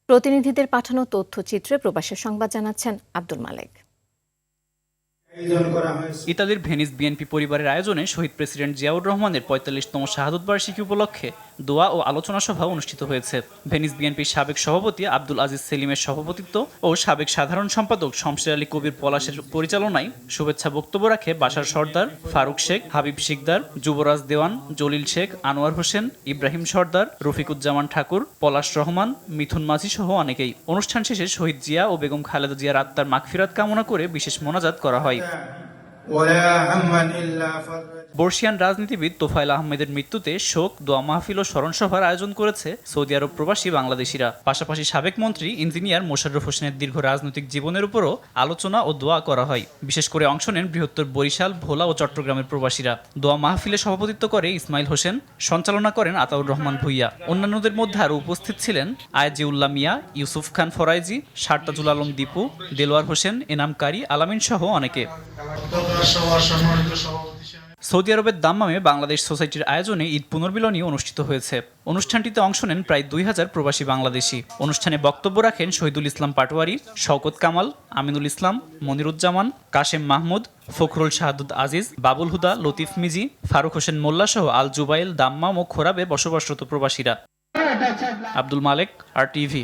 প্রতিনিধিদের পাঠানো তথ্যচিত্রে প্রবাসের সংবাদ জানাচ্ছেন আব্দুল মালেক। ইতালির ভেনিস বিএনপি পরিবারের আয়োজনে শহীদ প্রেসিডেন্ট জিয়াউর রহমানের ৪৫তম শাহাদত বার্ষিকী উপলক্ষে দোয়া ও আলোচনা সভা অনুষ্ঠিত হয়েছে। ভেনিস বিএনপির সাবেক সভাপতি আব্দুল আজিজ সেলিমের সভাপতিত্ব ও সাবেক সাধারণ সম্পাদক শমশের আলী কবির পলাশের পরিচালনায় শুভেচ্ছা বক্তব্য রাখে বাশার সর্দার, ফারুক শেখ, হাবিব শিকদার, যুবরাজ দেওয়ান, জলিল শেখ, আনোয়ার হোসেন, ইব্রাহিম সর্দার, রফিকুজ্জামান ঠাকুর, পলাশ রহমান, মিথুন মাঝি সহ অনেকেই। অনুষ্ঠান শেষে শহীদ জিয়া ও বেগম খালেদা জিয়ার আত্মার মাগফিরাত কামনা করে বিশেষ মোনাজাত করা হয়। বর্ষিয়ান রাজনীতিবিদ তোফায়েল আহমেদের মৃত্যুতে শোক, দোয়া মাহফিল ও স্মরণ সভার আয়োজন করেছে সৌদি আরব প্রবাসী বাংলাদেশিরা। পাশাপাশি সাবেক মন্ত্রী ইঞ্জিনিয়ার মোশাররফ হোসেনের দীর্ঘ রাজনৈতিক জীবনের উপরও আলোচনা ও দোয়া করা হয়। বিশেষ করে অংশ নেন বৃহত্তর বরিশাল, ভোলা ও চট্টগ্রামের প্রবাসীরা। দোয়া মাহফিলে সভাপতিত্ব করে ইসমাইল হোসেন, সঞ্চালনা করেন আতাউর রহমান ভুইয়া। অন্যান্যদের মধ্যে আরও উপস্থিত ছিলেন আয়েজিউল্লাহ মিয়া, ইউসুফ খান ফরাইজি, শারতাজুল আলম দীপু, দেলোয়ার হোসেন, এনাম কারি, আলামিন সহ অনেকে। সৌদি আরবের দাম্মামে বাংলাদেশ সোসাইটির আয়োজনে ঈদ পুনর্মিলনী অনুষ্ঠিত হয়েছে। অনুষ্ঠানটিতে অংশ নেন প্রায় ২,০০০ প্রবাসী বাংলাদেশি। অনুষ্ঠানে বক্তব্য রাখেন শহীদুল ইসলাম পাটোয়ারি, শওকত কামাল, আমিনুল ইসলাম, মনিরুজ্জামান, কাশেম মাহমুদ, ফখরুল শাহাদুত আজিজ, বাবুল হুদা, লতিফ মিজি, ফারুক হোসেন মোল্লা সহ আল জুবাইল, দাম্মাম ও খোরাবে বসবাসরত প্রবাসীরা। আব্দুল মালেক, RTV।